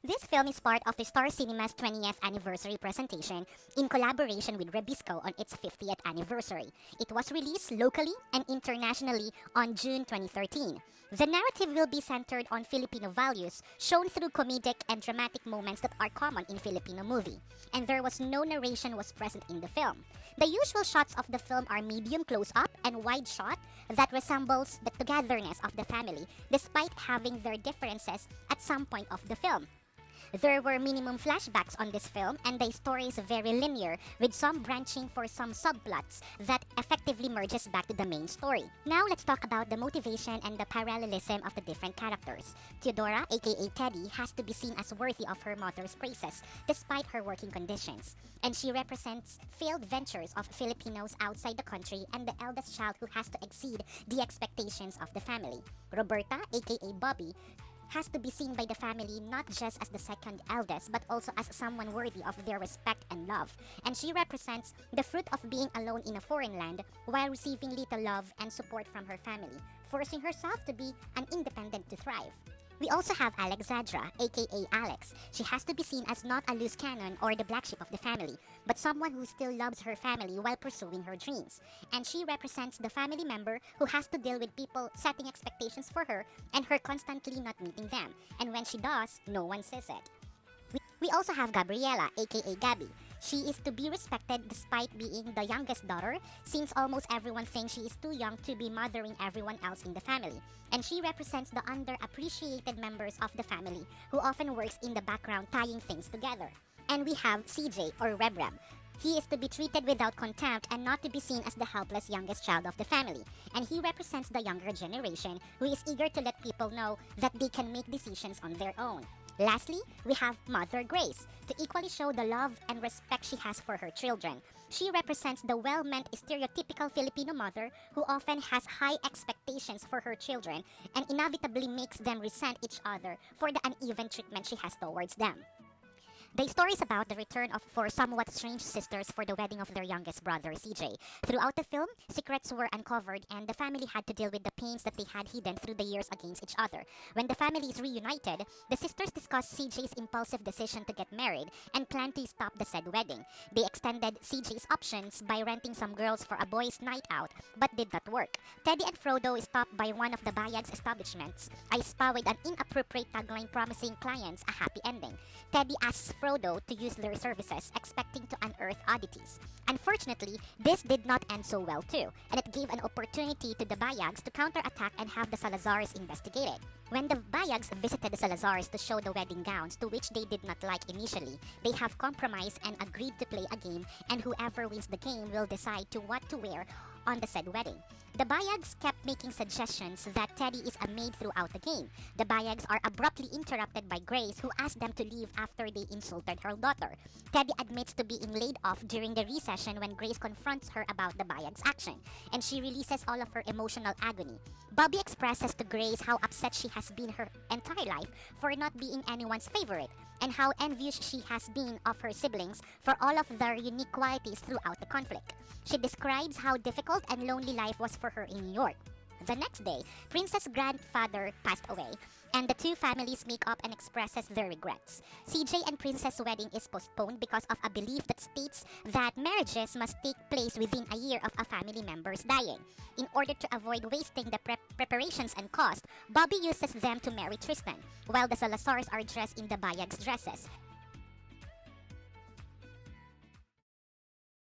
This film is part of the Star Cinema's 20th anniversary presentation in collaboration with Rebisco on its 50th anniversary. It was released locally and internationally on June 2013. The narrative will be centered on Filipino values, shown through comedic and dramatic moments that are common in Filipino movie. And there was no narration was present in the film. The usual shots of the film are medium close-up and wide shot that resembles the togetherness of the family despite having their differences at some point of the film. There were minimum flashbacks on this film, and the story is very linear, with some branching for some subplots that effectively merges back to the main story. Now let's talk about the motivation and the parallelism of the different characters. Theodora, aka Teddy, has to be seen as worthy of her mother's praises, despite her working conditions. And she represents failed ventures of Filipinos outside the country and the eldest child who has to exceed the expectations of the family. Roberta, aka Bobby, has to be seen by the family not just as the second eldest but also as someone worthy of their respect and love. And she represents the fruit of being alone in a foreign land while receiving little love and support from her family, forcing herself to be an independent to thrive. We also have Alexandra, aka Alex. She has to be seen as not a loose cannon or the black sheep of the family, but someone who still loves her family while pursuing her dreams. And she represents the family member who has to deal with people setting expectations for her and her constantly not meeting them. And when she does, no one says it. We also have Gabriela, aka Gabby. She is to be respected despite being the youngest daughter, since almost everyone thinks she is too young to be mothering everyone else in the family. And she represents the underappreciated members of the family who often works in the background tying things together. And we have CJ or Reb Reb. He is to be treated without contempt and not to be seen as the helpless youngest child of the family. And he represents the younger generation who is eager to let people know that they can make decisions on their own. Lastly, we have Mother Grace, to equally show the love and respect she has for her children. She represents the well-meant stereotypical Filipino mother who often has high expectations for her children and inevitably makes them resent each other for the uneven treatment she has towards them. The story is about the return of four somewhat strange sisters for the wedding of their youngest brother, CJ. Throughout the film, secrets were uncovered and the family had to deal with the pains that they had hidden through the years against each other. When the family is reunited, the sisters discuss CJ's impulsive decision to get married and plan to stop the said wedding. They extended CJ's options by renting some girls for a boys' night out, but did not work. Teddy and Frodo stopped by one of the Bayag's establishments, I spa with an inappropriate tagline promising clients a happy ending. Teddy asks Frodo to use their services, expecting to unearth oddities. Unfortunately, this did not end so well too, and it gave an opportunity to the Bayags to counterattack and have the Salazars investigated. When the Bayags visited the Salazars to show the wedding gowns, to which they did not like initially, they have compromised and agreed to play a game, and whoever wins the game will decide to what to wear on the said wedding. The Bayags kept making suggestions that Teddy is a maid throughout the game. The Bayags are abruptly interrupted by Grace, who asks them to leave after they insulted her daughter. Teddy admits to being laid off during the recession when Grace confronts her about the Bayags' action, and she releases all of her emotional agony. Bobby expresses to Grace how upset she has been her entire life for not being anyone's favorite, and how envious she has been of her siblings for all of their unique qualities throughout the conflict. She describes how difficult and lonely life was for her in New York. The next day, Prince's grandfather passed away, and the two families make up and expresses their regrets. CJ and Princess' wedding is postponed because of a belief that states that marriages must take place within a year of a family member's dying. In order to avoid wasting the preparations and cost, Bobby uses them to marry Tristan, while the Salazars are dressed in the Bayag's dresses.